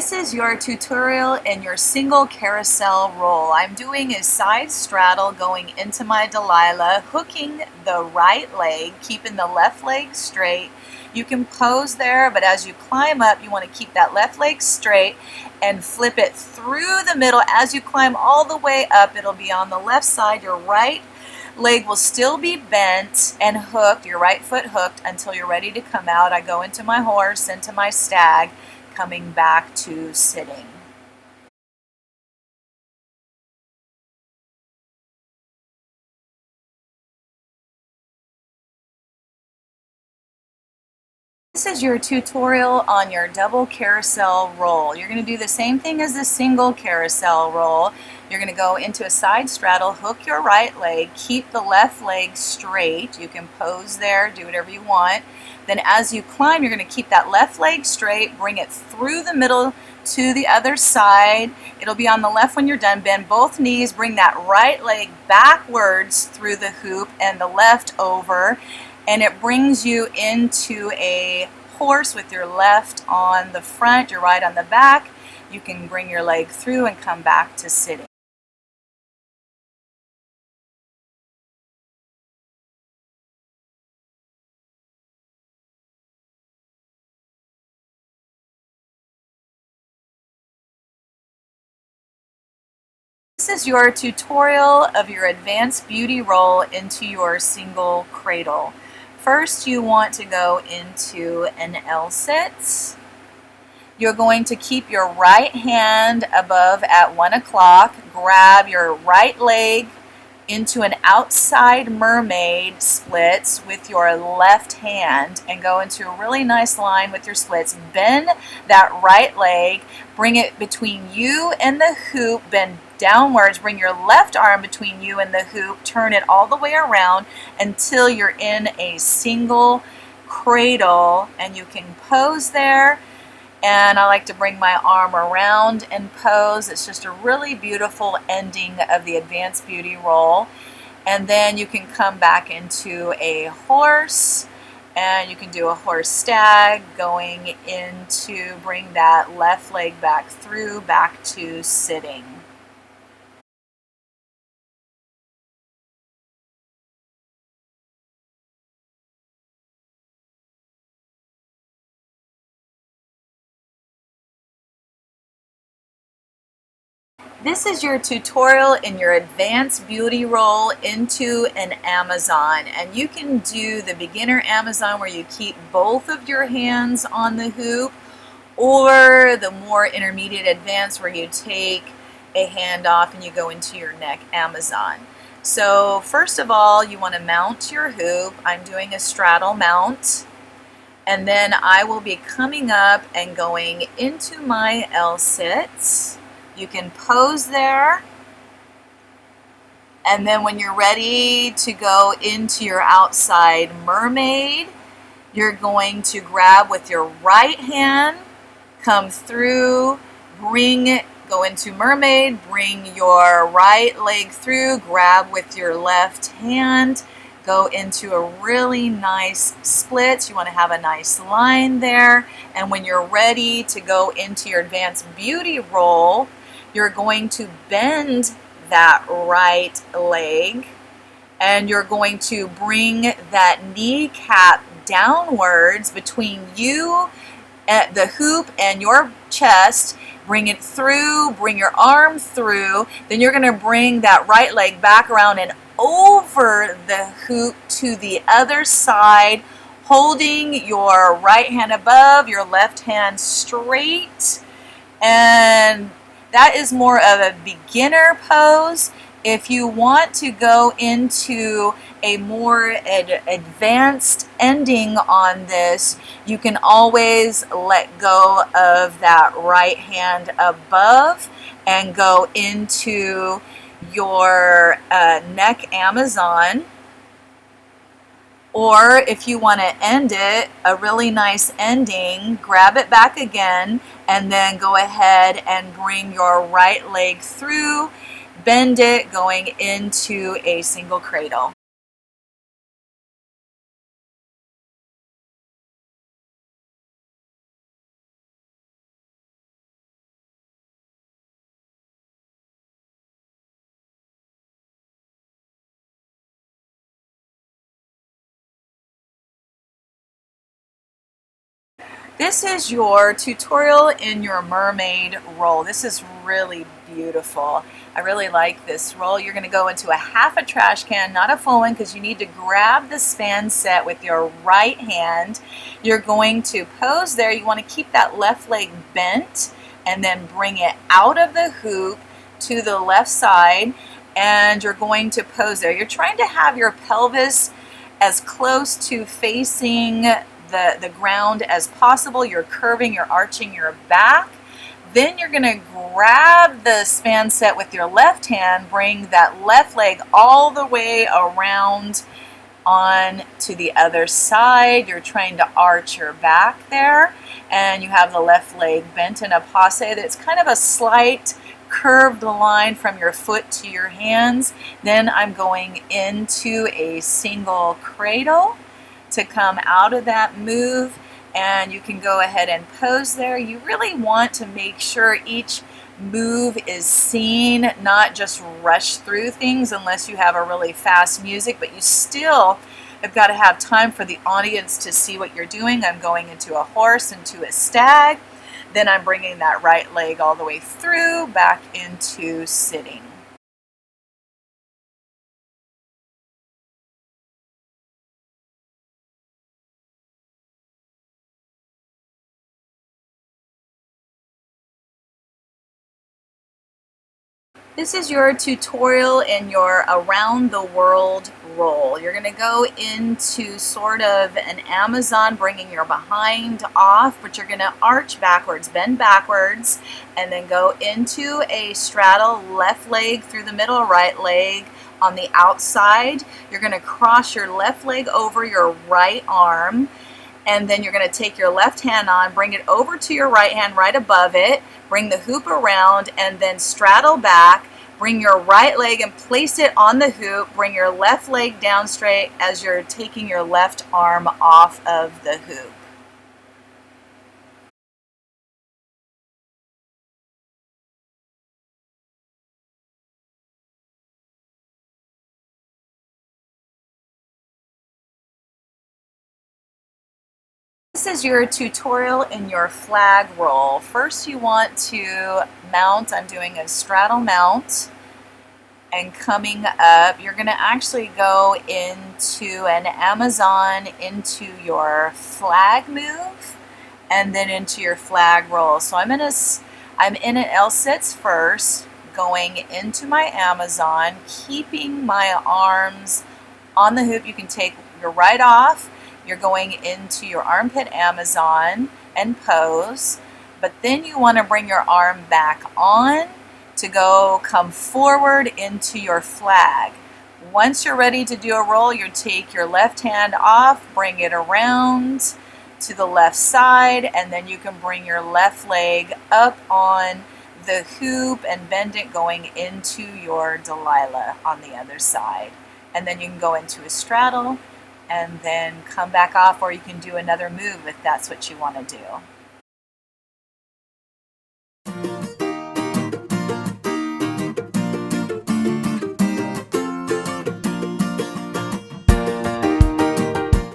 This is your tutorial in your single carousel roll. I'm doing a side straddle going into my Delilah, hooking the right leg, keeping the left leg straight. You can pose there, but as you climb up, you want to keep that left leg straight and flip it through the middle. As you climb all the way up, it'll be on the left side. Your right leg will still be bent and hooked, your right foot hooked until you're ready to come out. I go into my horse, into my stag, coming back to sitting. This is your tutorial on your double carousel roll. You're going to do the same thing as the single carousel roll. You're going to go into a side straddle, hook your right leg, keep the left leg straight. You can pose there, do whatever you want. Then as you climb, you're going to keep that left leg straight, bring it through the middle to the other side. It'll be on the left when you're done. Bend both knees, bring that right leg backwards through the hoop and the left over. And it brings you into a horse with your left on the front, your right on the back. You can bring your leg through and come back to sitting. This is your tutorial of your advanced beauty roll into your single cradle. First, you want to go into an L-sit. You're going to keep your right hand above at 1 o'clock, grab your right leg into an outside mermaid splits with your left hand and go into a really nice line with your splits. Bend that right leg, bring it between you and the hoop, bend downwards, bring your left arm between you and the hoop, turn it all the way around until you're in a single cradle, and you can pose there. And I like to bring my arm around and pose. It's just a really beautiful ending of the advanced beauty roll. And then you can come back into a horse, and you can do a horse stag going into, bring that left leg back through, back to sitting. This is your tutorial in your advanced beauty roll into an Amazon, and you can do the beginner Amazon where you keep both of your hands on the hoop, or the more intermediate advanced where you take a hand off and you go into your neck Amazon. So first of all, you want to mount your hoop. I'm doing a straddle mount, and then I will be coming up and going into my L-sits. You can pose there, and then when you're ready to go into your outside mermaid, you're going to grab with your right hand, come through, go into mermaid, bring your right leg through, grab with your left hand, go into a really nice split. You want to have a nice line there, and when you're ready to go into your advanced beauty roll, you're going to bend that right leg, and you're going to bring that kneecap downwards between you, the hoop, and your chest. Bring it through, bring your arm through. Then you're going to bring that right leg back around and over the hoop to the other side, holding your right hand above, your left hand straight. And that is more of a beginner pose. If you want to go into a more advanced ending on this, you can always let go of that right hand above and go into your neck Amazon. Or if you want to end it, a really nice ending, grab it back again and then go ahead and bring your right leg through, bend it, going into a single cradle. This is your tutorial in your mermaid roll. This is really beautiful. I really like this roll. You're going to go into a half a trash can, not a full one, because you need to grab the span set with your right hand. You're going to pose there. You want to keep that left leg bent and then bring it out of the hoop to the left side, and you're going to pose there. You're trying to have your pelvis as close to facing the ground as possible. You're curving, you're arching your back. Then you're going to grab the span set with your left hand, bring that left leg all the way around on to the other side. You're trying to arch your back there, and you have the left leg bent in a passe that's kind of a slight curved line from your foot to your hands. Then I'm going into a single cradle to come out of that move, and you can go ahead and pose there. You really want to make sure each move is seen, not just rush through things unless you have a really fast music, but you still have got to have time for the audience to see what you're doing. I'm going into a horse, into a stag, then I'm bringing that right leg all the way through back into sitting. This is your tutorial in your around the world roll. You're going to go into sort of an Amazon, bringing your behind off, but you're going to arch backwards, bend backwards, and then go into a straddle, left leg through the middle, right leg on the outside. You're going to cross your left leg over your right arm, and then you're going to take your left hand on, bring it over to your right hand right above it, bring the hoop around, and then straddle back, bring your right leg and place it on the hoop, bring your left leg down straight as you're taking your left arm off of the hoop. This is your tutorial in your flag roll. First you want to mount. I'm doing a straddle mount, and coming up you're going to actually go into an Amazon, into your flag move, and then into your flag roll. So I'm in an L-sits first, going into my Amazon, keeping my arms on the hoop. You can take your right off. You're going into your armpit Amazon and pose, but then you want to bring your arm back on to go come forward into your flag. Once you're ready to do a roll, you take your left hand off, bring it around to the left side, and then you can bring your left leg up on the hoop and bend it going into your Delilah on the other side. And then you can go into a straddle and then come back off, or you can do another move if that's what you want to do.